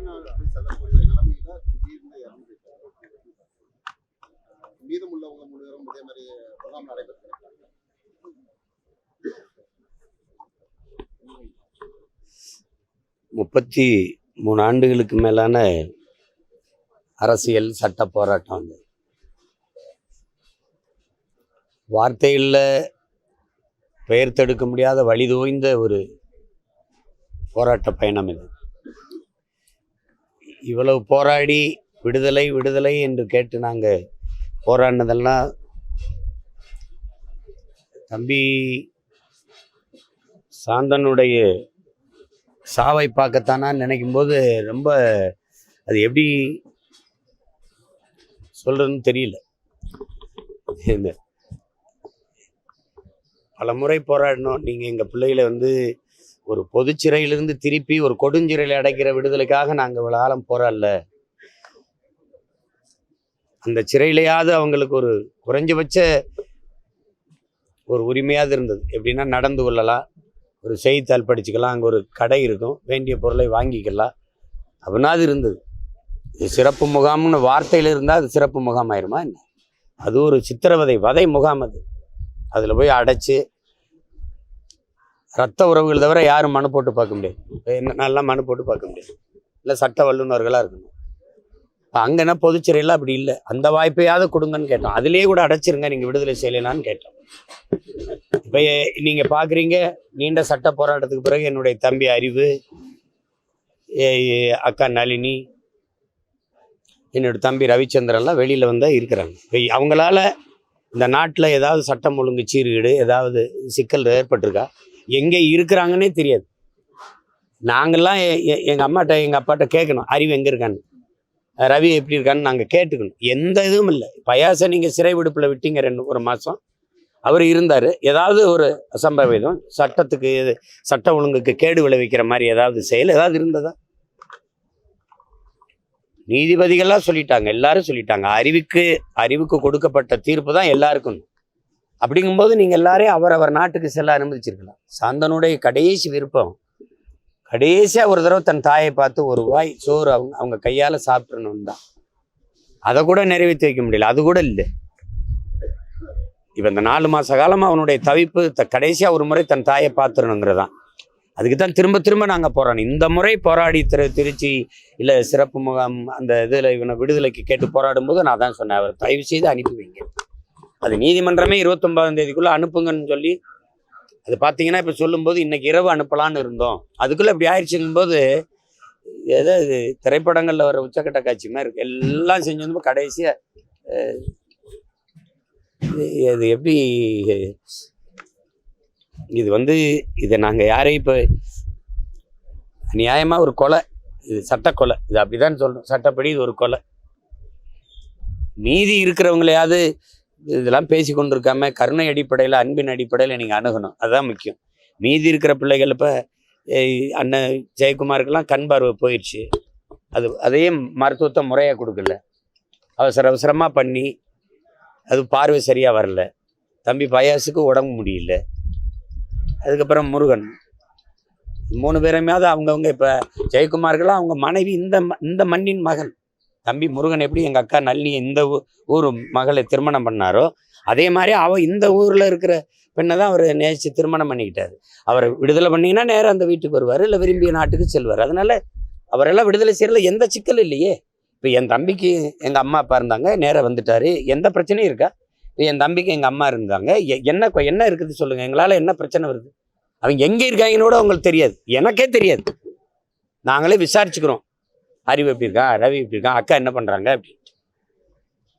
வெளிநாடு செல்லக்கூடிய நிலைமையில திடீர்னு இறந்து மீதமுள்ளவங்க முழுவதும் இதே மாதிரி முகாம் நடைபெற்றிருக்காங்க. 33 ஆண்டுகளுக்கு மேலான அரசியல் சட்ட போராட்டம் வந்து வார்த்தைகளில் பெயர் தடுக்க முடியாத வழிதோய்ந்த ஒரு போராட்ட பயணம் இது. இவ்வளவு போராடி விடுதலை விடுதலை என்று கேட்டு நாங்கள் போராடினதெல்லாம் தம்பி சாந்தனுடைய சாவை பார்க்கத்தானான்னு நினைக்கும் போது ரொம்ப அது எப்படி சொல்றதுன்னு தெரியல. இந்த பல முறை போராடினோம். நீங்கள் எங்கள் பிள்ளைகளை வந்து ஒரு பொது சிறையிலிருந்து திருப்பி ஒரு கொடுஞ்சிறையில் அடைக்கிற விடுதலைக்காக நாங்கள் இவ்வளோ காலம் போராடல. அந்த சிறையிலையாவது அவங்களுக்கு ஒரு குறைஞ்சபட்ச ஒரு உரிமையாவது இருந்தது. எப்படின்னா நடந்து கொள்ளலாம், ஒரு செய்தித்தாள் படிச்சுக்கலாம், அங்கே ஒரு கடை இருக்கும், வேண்டிய பொருளை வாங்கிக்கலாம், அப்படின்னாது இருந்தது. இது சிறப்பு முகாம்னு வார்த்தையில் இருந்தால் அது சிறப்பு முகாம் ஆயிருமா என்ன? அது ஒரு சித்திரவதை வதை முகாம். அது அதில் போய் அடைச்சி ரத்த உறவுகள் தவிர யாரும் மனு போட்டு பார்க்க முடியாது. நல்லா மனு போட்டு பார்க்க முடியாது, இல்லை சட்ட வல்லுநர்களாக இருக்கணும். அங்கன்னா பொதுச்சிறையெல்லாம் அப்படி இல்லை. அந்த வாய்ப்பையாவது கொடுங்கன்னு கேட்டோம். அதிலேயே கூட அடைச்சிருங்க, நீங்கள் விடுதலை செய்யலைனான்னு கேட்டோம். இப்போ நீங்கள் பார்க்குறீங்க, நீண்ட சட்ட போராட்டத்துக்கு பிறகு என்னுடைய தம்பி அறிவு, அக்கா நளினி, என்னோட தம்பி ரவிச்சந்திரன்லாம் வெளியில் வந்தால் இருக்கிறாங்க. இப்போ அவங்களால இந்த நாட்டில் ஏதாவது சட்டம் ஒழுங்கு சீர்கேடு ஏதாவது சிக்கல் ஏற்பட்டிருக்கா? எங்கே இருக்கிறாங்கன்னே தெரியாது. நாங்கள்லாம் எங்கள் அம்மாட்ட எங்கள் அப்பாட்ட கேட்கணும், அறிவு எங்கே இருக்கான்னு, ரவி எப்படி இருக்கான்னு நாங்கள் கேட்டுக்கணும். எந்த இதுவும் இல்லை. பயாசை நீங்கள் சிறை விடுப்பில் விட்டீங்க ஒரு மாதம், அவர் இருந்தார். ஏதாவது ஒரு அசம்பாவிதம் சட்டத்துக்கு சட்ட ஒழுங்குக்கு கேடு விளைவிக்கிற மாதிரி ஏதாவது செயல் ஏதாவது இருந்ததா? நீதிபதிகள்லாம் சொல்லிட்டாங்க, எல்லாரும் சொல்லிட்டாங்க. அறிவுக்கு கொடுக்கப்பட்ட தீர்ப்பு தான் எல்லாருக்கும். அப்படிங்கும்போது நீங்கள் எல்லாரையும் அவரவர் நாட்டுக்கு செல்ல அனுமதிச்சிருக்கலாம். சாந்தனுடைய கடைசி விருப்பம் கடைசியாக ஒரு தடவை தன் தாயை பார்த்து ஒரு வாய் சோறு அவங்க கையால் சாப்பிடணும் தான். அதை கூட நிறைவேற்றி வைக்க முடியல. அது கூட இல்லை. இப்போ இந்த 4 மாத காலமாக அவனுடைய தவிப்பு கடைசியாக ஒரு முறை தன் தாயை பார்த்துடணுங்கிறதான். அதுக்கு தான் திரும்ப திரும்ப நாங்கள் போராடணும். இந்த முறை போராடி திருச்சி இல்லை சிறப்பு முகாம் அந்த இதில் இவனை விடுதலைக்கு கேட்டு போராடும் போது நான் தான் சொன்னேன், அவர் தயவு செய்து அனுப்பி வைங்க. அது நீதிமன்றமே 29ஆம் தேதிக்குள்ளே அனுப்புங்கன்னு சொல்லி, அது பார்த்தீங்கன்னா இப்போ சொல்லும்போது இன்னைக்கு இரவு அனுப்பலான்னு இருந்தோம், அதுக்குள்ளே இப்படி ஆயிடுச்சுங்கும்போது ஏதாவது திரைப்படங்களில் வர உச்சக்கட்ட காட்சி மாதிரி இருக்கு. எல்லாம் செஞ்சு வந்து கடைசியாக அது எப்படி இது வந்து இதை நாங்கள் யாரையும் இப்போ நியாயமாக ஒரு கொலை, இது சட்ட கொலை, இது அப்படிதான் சொல்கிறோம். சட்டப்படி இது ஒரு கொலை. நீதி இருக்கிறவங்களையாவது இதெல்லாம் பேசி கொண்டு இருக்காம கருணை அடிப்படையில் அன்பின் அடிப்படையில் நீங்கள் அணுகணும். அதுதான் முக்கியம். மீதி இருக்கிற பிள்ளைகள் இப்போ அண்ணன் ஜெயக்குமாருக்கெல்லாம் கண் பார்வை போயிடுச்சு. அதையே மருத்துவத்தை முறையாக கொடுக்கல, அவசரமாக பண்ணி அது பார்வை சரியாக வரல. தம்பி பயாசுக்கு உடம்பு முடியல. அதுக்கப்புறம் முருகன், 3 பேருமையாவது அவங்கவுங்க இப்போ ஜெயக்குமாருக்கெல்லாம் அவங்க மனைவி இந்த மண்ணின் மகன். தம்பி முருகன் எப்படி எங்கள் அக்கா நளினி இந்த ஊர் மகளை திருமணம் பண்ணாரோ அதே மாதிரி அவள் இந்த ஊரில் இருக்கிற பெண்ணை தான் அவர் நேசித்து திருமணம் பண்ணிக்கிட்டார். அவரை விடுதலை பண்ணிங்கன்னா நேராக அந்த வீட்டுக்கு வருவார், இல்லை விரும்பிய நாட்டுக்கு செல்வார். அதனால் அவரெல்லாம் விடுதலை செய்யறதுல எந்த சிக்கலும் இல்லையே. இப்போ என் தம்பிக்கு எங்கள் அம்மா அப்பா இருந்தாங்க, நேராக வந்துட்டார், எந்த பிரச்சனையும் இருக்கா? இப்போ என் தம்பிக்கு எங்கள் அம்மா இருந்தாங்க, என்ன இருக்குது சொல்லுங்கள், எங்களால் என்ன பிரச்சனை வருது? அவங்க எங்கே இருக்காங்கன்னு கூட அவங்களுக்கு தெரியாது, எனக்கே தெரியாது. நாங்களே விசாரிச்சுக்கிறோம், அறிவு எப்படி இருக்கா, ரவி எப்படி இருக்கா, அக்கா என்ன பண்ணுறாங்க அப்படின்ட்டு.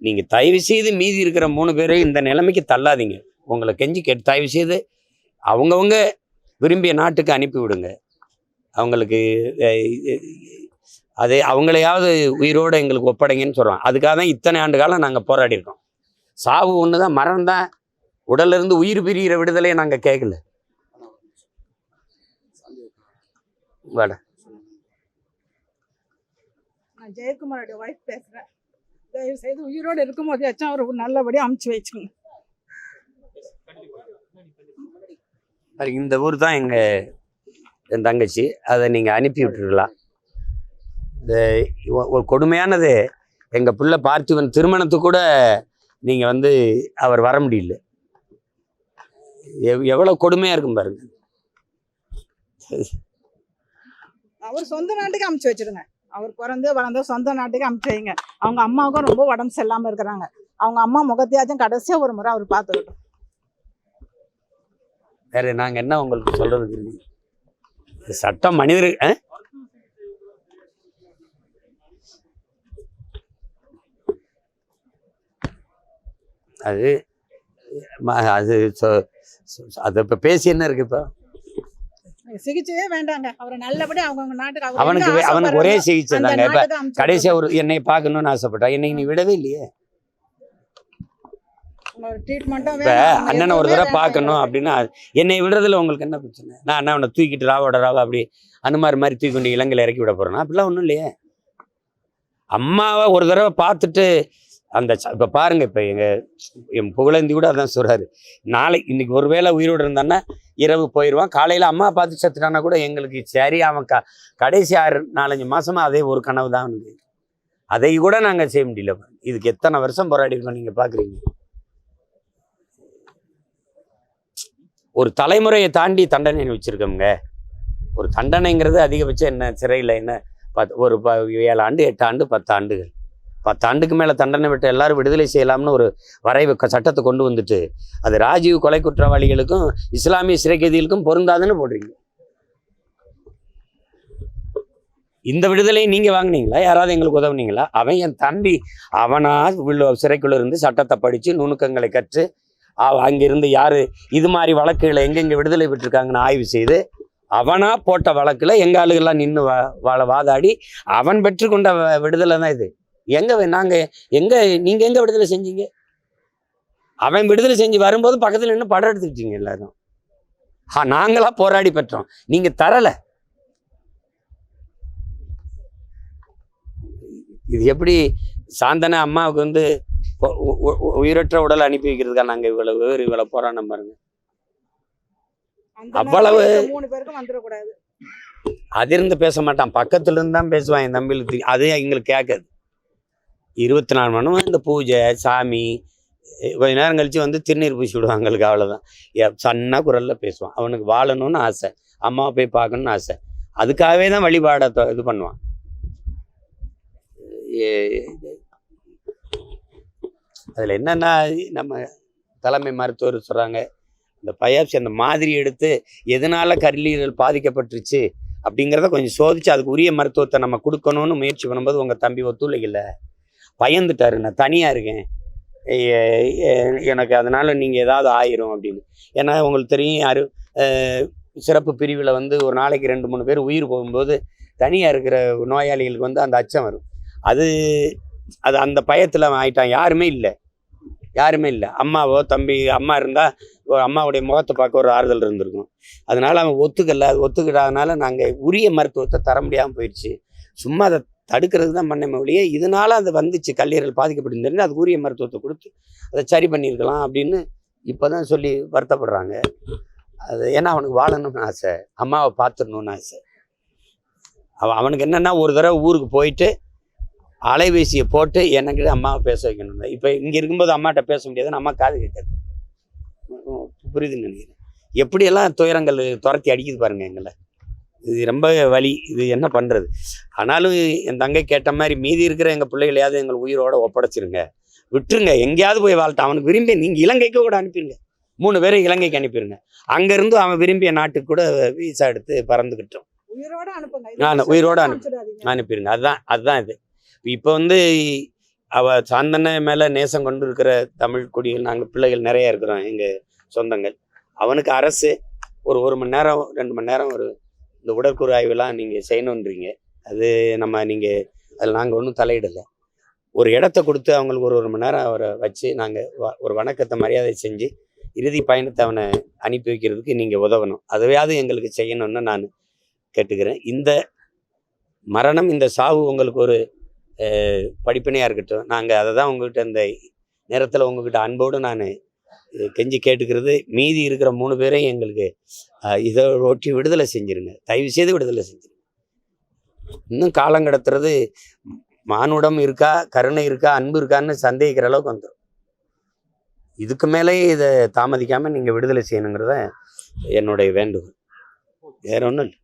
நீங்கள் தயவு செய்து மீதி இருக்கிற 3 பேரையும் இந்த நிலைமைக்கு தள்ளாதீங்க. உங்களை கெஞ்சி கேட்டு தயவு செய்து அவங்கவுங்க விரும்பிய நாட்டுக்கு அனுப்பி விடுங்க. அவங்களுக்கு அதே அவங்களையாவது உயிரோடு எங்களுக்கு ஒப்படைங்கன்னு சொல்கிறோம். அதுக்காக தான் இத்தனை ஆண்டு காலம் நாங்கள் போராடி இருக்கோம். சாவு ஒன்று தான், மரணம் தான். உடலிருந்து உயிர் பிரிகிற விடுதலையை நாங்கள் கேட்கல. வாடா, நான் ஜெயக்குமாரோட ஒய்ஃப் பேசுகிறேன். தயவு செய்து உயிரோடு இருக்கும்போது ஏச்சும் அவர் நல்லபடியாக அமுச்சு வச்சுக்கோங்க. இந்த ஊர் தான் என் தங்கச்சி, அதை நீங்கள் அனுப்பி விட்டுருக்கலாம். இந்த ஒரு கொடுமையானது, எங்கள் பிள்ளை பார்த்திபன் திருமணத்துக்கு கூட நீங்கள் வந்து அவர் வர முடியல. எவ்வளோ கொடுமையாக இருக்கும் பாருங்க. அவர் சொந்த நாட்டுக்கு அமுச்சு வச்சிருங்க. அவர் பிறந்து வளர்ந்த சொந்த நாட்டுக்கு அமுச்சு வைங்க. அவங்க அம்மாவுக்கும் ரொம்ப உடம்பு சரியில்லாம இருக்கிறாங்க. அவங்க அம்மா முகத்தையாச்சும் கடைசியா ஒரு முறை அவர் பார்த்துக்கிட்டோம். வேற நாங்கள் என்ன உங்களுக்கு சொல்றதுக்கு இருக்கு? சட்டம் மனிதர் அது அது அது இப்போ பேசி என்ன இருக்கு? இப்போ சிகிச்சையே வேண்டாங்க. அவரை நல்லபடியா அவங்க நாட்டுக்கு அவனுக்கு ஒரே சிகிச்சை தாங்க. இப்ப கடைசியா ஒரு என்னை பார்க்கணும்னு ஆசைப்பட்டா, என்னை நீ விடவே இல்லையே. இப்ப அண்ணனை ஒரு தடவை பார்க்கணும் அப்படின்னா என்னை விடுறதுல உங்களுக்கு என்ன பிரச்சனை? நான் அண்ணா அவனை தூக்கிட்டு ராவோட அப்படி அனுமார் மாதிரி தூக்கி கொண்டு இலங்கையில இறக்கி விட போறேன்னா அப்படிலாம் ஒன்றும் இல்லையே. அம்மாவை ஒரு தடவை பார்த்துட்டு அந்த இப்போ பாருங்க, இப்போ என் புகழேந்தி கூட அதான் சொல்றாரு. இன்னைக்கு ஒருவேளை உயிரோடு இருந்தான்னா இரவு போயிடுவான், காலையில் அம்மா பார்த்து செத்துட்டானா கூட எங்களுக்கு சரி. அவன் கடைசி 4-5 மாசமா அதே ஒரு கனவு தான் அவனுக்கு. அதை கூட நாங்கள் செய்ய முடியல. இதுக்கு எத்தனை வருஷம் போராடி இருக்கோம் நீங்கள் பார்க்குறீங்க. ஒரு தலைமுறையை தாண்டி தண்டனை வச்சிருக்கோங்க. ஒரு தண்டனைங்கிறது அதிகபட்சம் என்ன, சிறையில் என்ன ஒரு 7 ஆண்டு 8 ஆண்டு 10 ஆண்டுகள். 10 ஆண்டுக்கு மேலே தண்டனை விட்டு எல்லாரும் விடுதலை செய்யலாம்னு ஒரு வரைவு சட்டத்தை கொண்டு வந்துட்டு அது ராஜீவ் கொலை குற்றவாளிகளுக்கும் இஸ்லாமிய சிறை கைதிகளுக்கும் பொருந்தாதுன்னு போடுறீங்க. இந்த விடுதலையை நீங்கள் வாங்கினீங்களா? யாராவது எங்களுக்கு உதவுனீங்களா? அவன் என் தம்பி, அவனா சிறைக்குள்ள இருந்து சட்டத்தை படித்து நுணுக்கங்களை கற்று அங்கிருந்து யார் இது மாதிரி வழக்குகளை எங்கெங்கே விடுதலை பெற்றிருக்காங்கன்னு ஆய்வு செய்து அவனா போட்ட வழக்கில் எங்கள் ஆளுகள்லாம் நின்று வாதாடி அவன் பெற்றுக்கொண்ட விடுதலை தான் இது. நீங்க எங்க விடுதலை செஞ்சீங்க? அவன் விடுதலை செஞ்சு வரும்போது பக்கத்துல நின்று படம் எடுத்துக்கிட்டீங்க எல்லாரும். நாங்களா போராடி பெற்றோம், நீங்க தரல. இது எப்படி சாந்தனை அம்மாவுக்கு வந்து உயிரற்ற உடலை அனுப்பி வைக்கிறதுக்கா நாங்க இவ்வளவு போராட்டம் பாருங்க. அவ்வளவு 3 பேருக்கும் வந்துடக்கூடாது. அதிர்ந்து பேச மாட்டான், பக்கத்துல இருந்து தான் பேசுவான் என் தம்பிகளுக்கு. அது எங்களுக்கு கேட்காது. 24 மணி நேரம் இந்த பூஜை சாமி, கொஞ்ச நேரம் கழிச்சு வந்து திருநீர் பூசி விடுவாங்க. எங்களுக்கு அவ்வளோதான். சன்னா குரலில் பேசுவான். அவனுக்கு வாழணும்னு ஆசை, அம்மாவை போய் பார்க்கணும்னு ஆசை. அதுக்காகவே தான் வழிபாட இது பண்ணுவான். அதில் என்னென்னா, நம்ம தலைமை மருத்துவர் சொல்கிறாங்க, இந்த பயாப்சி அந்த மாதிரி எடுத்து எதனால கல்லீரல் பாதிக்கப்பட்டுருச்சு அப்படிங்கிறத கொஞ்சம் சோதிச்சு அதுக்கு உரிய மருத்துவத்தை நம்ம கொடுக்கணும்னு முயற்சி பண்ணும்போது உங்கள் தம்பி ஒத்துழைக்கல, பயந்துட்டாரு. நான் தனியாக இருக்கேன், எனக்கு அதனால் நீங்கள் ஏதாவது ஆயிரும் அப்படின்னு. ஏன்னா உங்களுக்கு தெரியும், யார் சிறப்பு பிரிவில் வந்து ஒரு நாளைக்கு 2-3 பேர் உயிர் போகும்போது தனியாக இருக்கிற நோயாளிகளுக்கு வந்து அந்த அச்சம் வரும். அது அந்த பயத்தில் ஆயிட்டான். யாருமே இல்லை. அம்மாவோ தம்பி, அம்மா இருந்தால் அம்மாவுடைய முகத்தை பார்க்க ஒரு ஆறுதல் இருந்திருக்கும். அதனால் அவன் ஒத்துக்கிடாதனால நாங்கள் உரிய மருத்துவத்தை தர முடியாமல் போயிடுச்சு. சும்மா அதை தடுக்கிறது தான் பண்ண ஒழிய இதனால அது வந்துச்சு, கல்லீரல் பாதிக்கப்பட்டு அதுக்கு உரிய மருத்துவத்தை கொடுத்து அதை சரி பண்ணியிருக்கலாம் அப்படின்னு இப்போ தான் சொல்லி வருத்தப்படுறாங்க. அது ஏன்னா அவனுக்கு வாழணும்னு ஆசை, அம்மாவை பார்த்துடணும்னு ஆசை. அவனுக்கு என்னென்னா ஒரு தடவை ஊருக்கு போயிட்டு அலைபேசியை போட்டு எனக்கிட்ட அம்மாவை பேச வைக்கணும். இப்போ இங்கே இருக்கும்போது அம்மாட்ட பேச முடியாது, அம்மா காது கேட்காது. புரியுதுன்னு நினைக்கிறேன். எப்படியெல்லாம் துயரங்கள் துரத்தி அடிக்குது பாருங்க எங்களை. இது ரொம்ப வலி. இது என்ன பண்ணுறது? ஆனாலும் என் தங்கை கேட்ட மாதிரி மீதி இருக்கிற எங்கள் பிள்ளைகளையாவது எங்கள் உயிரோட ஒப்படைச்சிருங்க, விட்டுருங்க, எங்கேயாவது போய் வாழ்த்த. அவனுக்கு விரும்பி நீங்கள் இலங்கைக்கு கூட அனுப்பிடுங்க, 3 பேரை இலங்கைக்கு அனுப்பிடுங்க. அங்கேருந்து அவன் விரும்பிய நாட்டுக்கு கூட வீசா எடுத்து பறந்துக்கிட்டோம். உயிரோட அனுப்பிடுங்க. அதுதான் இது. இப்போ வந்து சாந்தனை மேலே நேசம் கொண்டு இருக்கிற தமிழ் குடிகள் நாங்கள் பிள்ளைகள் நிறைய இருக்கிறோம், எங்கள் சொந்தங்கள். அவனுக்கு அரசு ஒரு மணி நேரம் 2 மணி நேரம் இந்த உடற்கூறு ஆய்வெல்லாம் நீங்கள் செய்யணுன்றீங்க. அது நீங்கள் அதில் நாங்கள் ஒன்றும் தலையிடலை. ஒரு இடத்த கொடுத்து அவங்களுக்கு ஒரு மணி நேரம் அவரை வச்சு நாங்கள் ஒரு வணக்கத்தை மரியாதை செஞ்சு இறுதி பயணத்தை அவனை அனுப்பி வைக்கிறதுக்கு நீங்கள் உதவணும். அதையாவது எங்களுக்கு செய்யணும்னு நான் கேட்டுக்கிறேன். இந்த மரணம், இந்த சாவு உங்களுக்கு ஒரு படிப்பினையாக இருக்கட்டும். நாங்கள் அதை தான் உங்கள்கிட்ட இந்த நேரத்தில் உங்கள்கிட்ட அன்போடு நான் கெஞ்சி கேட்டுக்கிறது. மீதி இருக்கிற 3 பேரையும் எங்களுக்கு இதை ஒட்டி விடுதலை செஞ்சுருங்க, தயவு செய்து விடுதலை செஞ்சுருங்க. இன்னும் காலம் கடத்துறது மானுடம் இருக்கா, கருணை இருக்கா, அன்பு இருக்கான்னு சந்தேகிக்கிற அளவுக்கு வந்துடும். இதுக்கு மேலே இதை தாமதிக்காமல் நீங்கள் விடுதலை செய்யணுங்கிறத என்னுடைய வேண்டுகோள். வேற ஒன்றும் இல்லை.